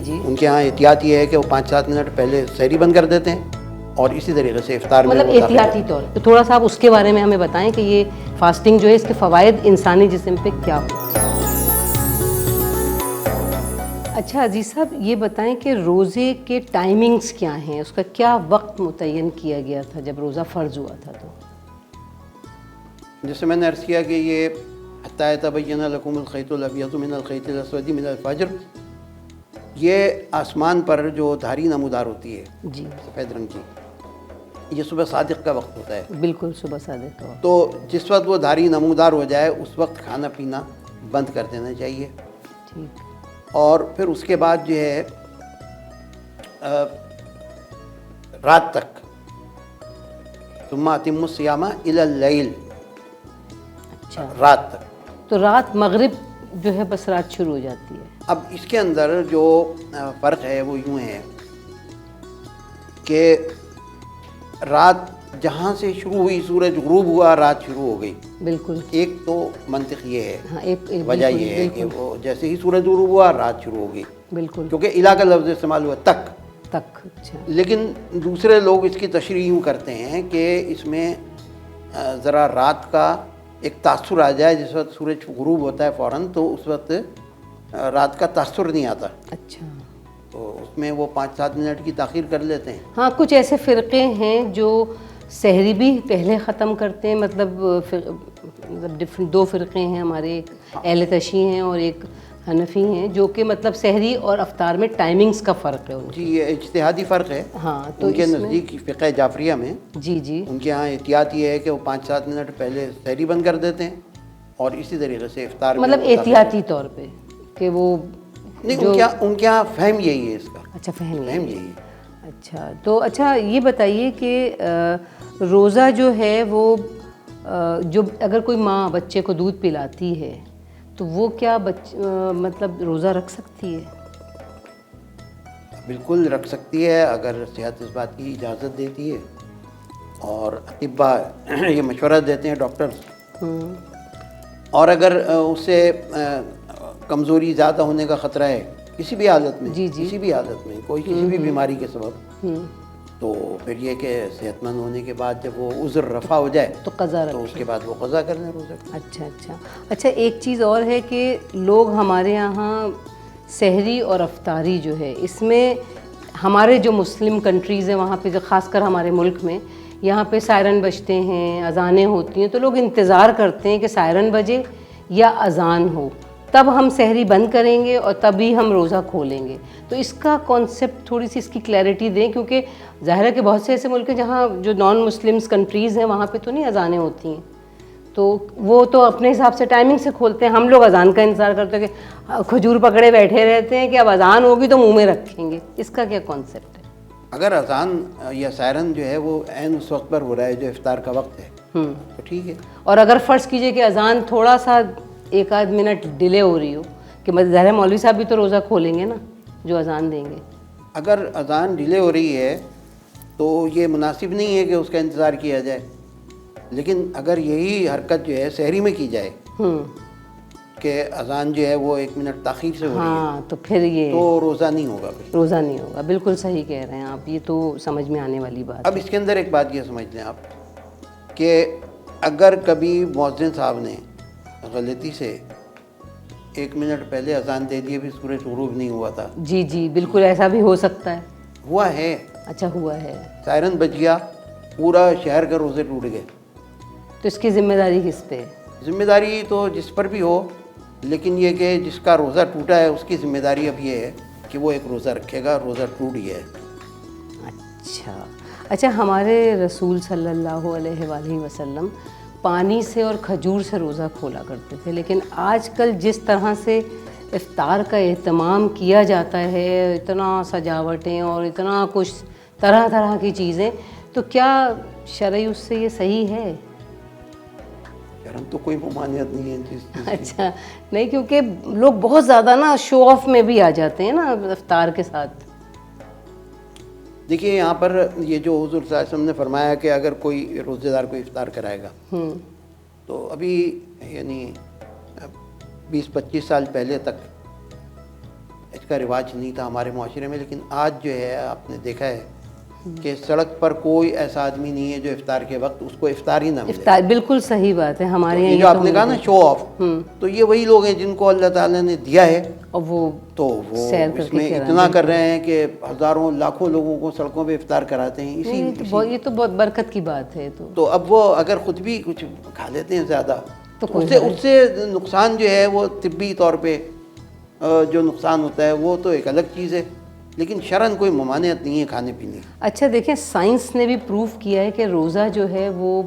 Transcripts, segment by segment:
جی. ان کے ہاں احتیاط یہ ہے کہ وہ 5-7 منٹ پہلے سحری بند کر دیتے ہیں اور اسی طریقے سے افطار میں مطلب احتیاطی طور پہ تھوڑا سا آپ اس کے بارے میں ہمیں بتائیں کہ یہ فاسٹنگ جو ہے اس کے فوائد انسانی جسم پہ کیا ہو. اچھا عزیز صاحب یہ بتائیں کہ روزے کے ٹائمنگز کیا ہیں, اس کا کیا وقت متعین کیا گیا تھا جب روزہ فرض ہوا تھا؟ تو جیسے میں نے عرض کیا کہ یہ حتی یتبین لکم الخیط الابیض من الخیط الاسود من الفجر, یہ آسمان پر جو دھاری نمودار ہوتی ہے جی سفید رنگ کی, یہ صبح صادق کا وقت ہوتا ہے. بالکل صبح صادق کا وقت. تو جس وقت وہ دھاری نمودار ہو جائے اس وقت کھانا پینا بند کر دینا چاہیے. ٹھیک. اور پھر اس کے بعد جو ہے رات تک ثم اتموا الصیام الی اللیل, اچھا رات تک. تو رات مغرب جو ہے بس رات شروع ہو جاتی ہے. اب اس کے اندر جو فرق ہے وہ یوں ہے کہ رات جہاں سے شروع ہوئی, سورج غروب ہوا رات شروع ہو گئی. بالکل. ایک تو منطق یہ ہے, ہاں ایک وجہ یہ ہے کہ وہ جیسے ہی سورج غروب ہوا رات شروع ہو گئی. بالکل. کیونکہ الہ کا لفظ استعمال ہوا تک. اچھا. لیکن دوسرے لوگ اس کی تشریح یوں کرتے ہیں کہ اس میں ذرا رات کا ایک تاثر آ جائے, جس وقت سورج غروب ہوتا ہے فوراً تو اس وقت رات کا تاثر نہیں آتا. اچھا. تو اس میں وہ 5-7 منٹ کی تاخیر کر لیتے ہیں. ہاں کچھ ایسے فرقے ہیں جو سحری بھی پہلے ختم کرتے ہیں, مطلب ڈفرینٹ 2 فرقے ہیں ہمارے, ایک اہل تشیع ہیں اور ایک حنفی ہیں, جو کہ مطلب سحری اور افطار میں ٹائمنگز کا فرق ہے. جی یہ اجتہادی فرق ہے. ہاں تو ان کے نزدیک فقہ جعفریہ میں جی جی ان کے ہاں احتیاط یہ ہے کہ وہ 5-7 منٹ پہلے سحری بند کر دیتے ہیں اور اسی طریقے سے افطار میں مطلب احتیاطی طور پہ کہ وہ نہیں, ان کے ہاں فہم یہی ہے اس کا. اچھا فہم یہی ہے. اچھا تو اچھا یہ بتائیے کہ روزہ جو ہے وہ جو اگر کوئی ماں بچے کو دودھ پلاتی ہے تو وہ کیا مطلب روزہ رکھ سکتی ہے؟ بالکل رکھ سکتی ہے اگر صحت اس بات کی اجازت دیتی ہے, اور اطباء یہ مشورہ دیتے ہیں ڈاکٹرز. اور اگر اس سے کمزوری زیادہ ہونے کا خطرہ ہے کسی بھی حالت میں, کسی بھی حالت میں کوئی کسی بھی بیماری کے سبب, تو پھر یہ کہ صحت مند ہونے کے بعد جب وہ عذر رفع ہو جائے تو قضا تو اس کے بعد وہ قضا کرنے روزہ. اچھا ایک چیز اور ہے کہ لوگ ہمارے یہاں سحری اور افطاری جو ہے اس میں ہمارے جو مسلم کنٹریز ہیں وہاں پہ جو خاص کر ہمارے ملک میں یہاں پہ سائرن بجتے ہیں, اذانیں ہوتی ہیں, تو لوگ انتظار کرتے ہیں کہ سائرن بجے یا اذان ہو تب ہم سحری بند کریں گے اور تبھی ہم روزہ کھولیں گے. تو اس کا کانسیپٹ تھوڑی سی اس کی کلیئرٹی دیں, کیونکہ ظاہر ہے کہ بہت سے ایسے ملک ہیں جہاں جو نان مسلمس کنٹریز ہیں وہاں پہ تو نہیں اذانیں ہوتی ہیں, تو وہ تو اپنے حساب سے ٹائمنگ سے کھولتے ہیں. ہم لوگ اذان کا انتظار کرتے ہیں کہ کھجور پکڑے بیٹھے رہتے ہیں کہ اب اذان ہوگی تو منہ میں رکھیں گے. اس کا کیا کانسیپٹ ہے؟ اگر اذان یا سائرن جو ہے وہ عین اس وقت پر ہو رہا ہے جو افطار کا وقت ہے تو ٹھیک ہے. اور اگر فرض کیجئے کہ اذان تھوڑا سا 1-8 منٹ ڈیلے ہو رہی ہو, کہ ظاہر مولوی صاحب بھی تو روزہ کھولیں گے نا جو اذان دیں گے. اگر اذان ڈیلے ہو رہی ہے تو یہ مناسب نہیں ہے کہ اس کا انتظار کیا جائے, لیکن اگر یہی حرکت جو ہے سحری میں کی جائے کہ اذان جو ہے وہ 1 منٹ تاخیر سے ہو رہی ہے تو پھر یہ تو روزہ نہیں ہوگا. روزہ نہیں ہوگا. بالکل صحیح کہہ رہے ہیں آپ, یہ تو سمجھ میں آنے والی بات. اب اس کے اندر ایک بات یہ سمجھ لیں آپ کہ اگر کبھی مؤذن صاحب نے غلطی سے 1 منٹ پہلے اذان دے دی, بھی سورج غروب نہیں ہوا تھا. جی جی بالکل ایسا بھی ہو سکتا ہے. ہوا ہے. اچھا ہوا ہے. سائرن بج گیا, پورا شہر کا روزے ٹوٹ گئے. تو اس کی ذمہ داری کس پہ؟ ذمہ داری تو جس پر بھی ہو, لیکن یہ کہ جس کا روزہ ٹوٹا ہے اس کی ذمہ داری اب یہ ہے کہ وہ ایک روزہ رکھے گا, روزہ ٹوٹ گیا ہے. اچھا ہمارے رسول صلی اللہ علیہ وآلہ وسلم پانی سے اور کھجور سے روزہ کھولا کرتے تھے, لیکن آج کل جس طرح سے افطار کا اہتمام کیا جاتا ہے, اتنا سجاوٹیں اور اتنا کچھ طرح طرح کی چیزیں, تو کیا شرعی اس سے یہ صحیح ہے؟ ہم تو کوئی ممانعت نہیں ہے چیز. اچھا نہیں, کیونکہ لوگ بہت زیادہ نا شو آف میں بھی آ جاتے ہیں نا افطار کے ساتھ. دیکھیے یہاں پر یہ جو حضور صلی اللہ علیہ وسلم نے فرمایا کہ اگر کوئی روزے دار کو افطار کرائے گا تو ابھی یعنی 20-25 سال پہلے تک اس کا رواج نہیں تھا ہمارے معاشرے میں، لیکن آج جو ہے آپ نے دیکھا ہے کہ سڑک پر کوئی ایسا آدمی نہیں ہے جو افطار کے وقت اس کو افطار ہی نہ ملے۔ افطار بالکل صحیح بات ہے، ہمارے یہاں یہ جو آپ نے کہا نا شو آف، تو یہ وہی لوگ ہیں جن کو اللہ تعالیٰ نے دیا ہے، اور وہ تو وہ اس میں اتنا کر رہے ہیں کہ ہزاروں لاکھوں لوگوں کو سڑکوں پہ افطار کراتے ہیں۔ یہ تو بہت برکت کی بات ہے۔ تو اب وہ اگر خود بھی کچھ کھا لیتے ہیں زیادہ تو اس سے نقصان جو ہے وہ طبی طور پہ جو نقصان ہوتا ہے وہ تو ایک الگ چیز ہے، لیکن شرعاً کوئی ممانعت نہیں ہے کھانے پینے کی۔ اچھا دیکھیں، سائنس نے بھی پروف کیا ہے کہ روزہ جو ہے وہ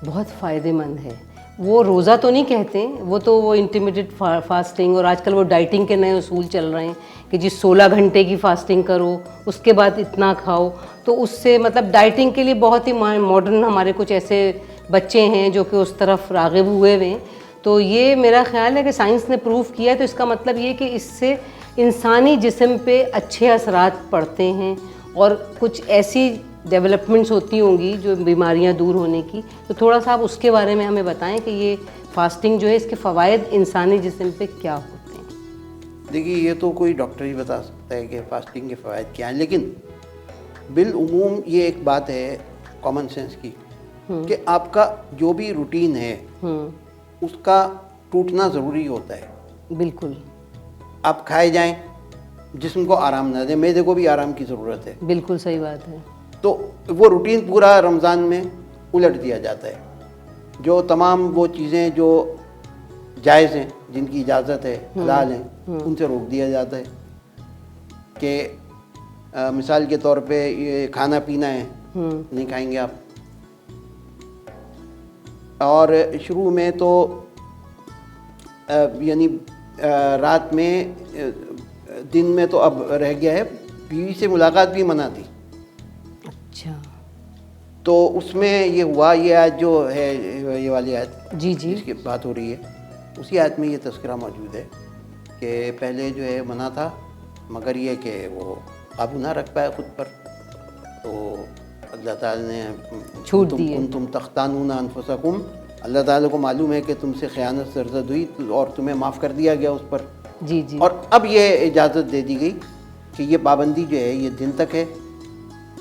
بہت فائدہ مند ہے۔ وہ روزہ تو نہیں کہتے، وہ انٹرمیڈیٹ فاسٹنگ، اور آج کل وہ ڈائٹنگ کے نئے اصول چل رہے ہیں کہ جی 16 گھنٹے کی فاسٹنگ کرو، اس کے بعد اتنا کھاؤ، تو اس سے مطلب ڈائٹنگ کے لیے بہت ہی ماڈرن ہمارے کچھ ایسے بچے ہیں جو کہ اس طرف راغب ہوئے ہوئے ہیں۔ تو یہ میرا خیال ہے کہ سائنس نے پروف کیا ہے، تو اس کا مطلب یہ کہ اس سے انسانی جسم پہ اچھے اثرات پڑتے ہیں، اور کچھ ایسی ڈیولپمنٹس ہوتی ہوں گی جو بیماریاں دور ہونے کی۔ تو تھوڑا سا آپ اس کے بارے میں ہمیں بتائیں کہ یہ فاسٹنگ جو ہے اس کے فوائد انسانی جسم پہ کیا ہوتے ہیں؟ دیکھیے، یہ تو کوئی ڈاکٹر ہی بتا سکتا ہے کہ فاسٹنگ کے فوائد کیا ہیں، لیکن بالعموم یہ ایک بات ہے کامن سینس کی کہ آپ کا جو بھی روٹین ہے اس کا ٹوٹنا ضروری ہوتا ہے۔ بالکل، آپ کھائے جائیں، جسم کو آرام نہ دیں، معدے کو بھی آرام کی ضرورت ہے۔ بالکل صحیح بات ہے۔ تو وہ روٹین پورا رمضان میں الٹ دیا جاتا ہے۔ جو تمام وہ چیزیں جو جائز ہیں، جن کی اجازت ہے، حلال ہیں، ان سے روک دیا جاتا ہے کہ مثال کے طور پہ یہ کھانا پینا ہے، نہیں کھائیں گے آپ۔ اور شروع میں تو یعنی رات میں، دن میں تو اب رہ گیا ہے، بیوی سے ملاقات بھی منع تھی۔ اچھا، تو اس میں یہ ہوا، یہ آیت جو ہے، یہ والی آیت جی جس کی بات ہو رہی ہے، اسی آیت میں یہ تذکرہ موجود ہے کہ پہلے جو ہے منع تھا، مگر یہ کہ وہ قابو نہ رکھ پائے خود پر، تو اللہ تعالیٰ نے چھوٹ دی ہے۔ تم تختانون انفسکم، اللہ تعالیٰ کو معلوم ہے کہ تم سے خیانت سرزد ہوئی اور تمہیں معاف کر دیا گیا اس پر۔ جی جی، اور اب یہ اجازت دے دی گئی کہ یہ پابندی جو ہے یہ دن تک ہے،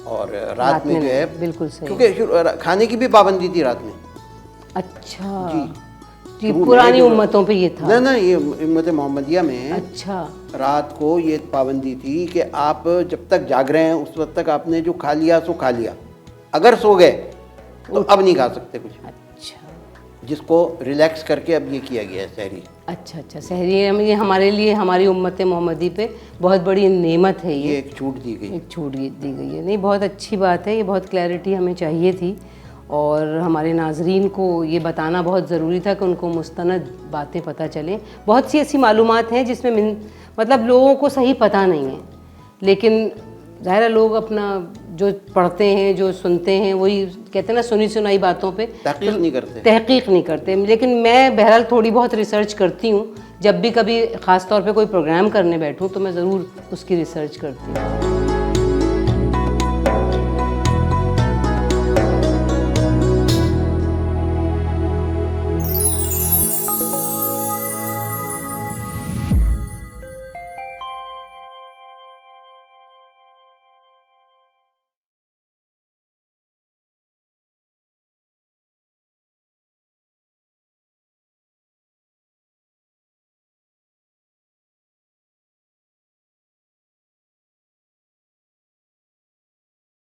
اور رات میں جو ہے بالکل صحیح، کیونکہ کھانے کی بھی پابندی تھی رات میں۔ اچھا جی، جی، پرانی امتوں پہ یہ تھا؟ نہ یہ امت محمدیہ میں اچھا، رات کو یہ پابندی تھی کہ آپ جب تک جاگ رہے ہیں اس وقت تک آپ نے جو کھا لیا سو کھا لیا، اگر سو گئے تو اب نہیں کھا سکتے کچھ، اچھا جس کو ریلیکس کر کے اب یہ کیا گیا ہے سحری۔ اچھا، سحری یہ ہمارے لیے، ہماری امت محمدی پہ بہت بڑی نعمت ہے، یہ ایک چھوٹ دی گئی، ایک چھوٹ دی گئی ہے۔ نہیں، بہت اچھی بات ہے، یہ بہت کلیئرٹی ہمیں چاہیے تھی، اور ہمارے ناظرین کو یہ بتانا بہت ضروری تھا کہ ان کو مستند باتیں پتہ چلیں۔ بہت سی ایسی معلومات ہیں جس میں مطلب لوگوں کو صحیح پتہ نہیں ہے، لیکن ظاہر ہے لوگ اپنا جو پڑھتے ہیں، جو سنتے ہیں، وہی کہتے ہیں نا، سنی سنائی باتوں پہ تحقیق نہیں کرتے۔ لیکن میں بہرحال تھوڑی بہت ریسرچ کرتی ہوں، جب بھی کبھی خاص طور پہ کوئی پروگرام کرنے بیٹھوں تو میں ضرور اس کی ریسرچ کرتی ہوں۔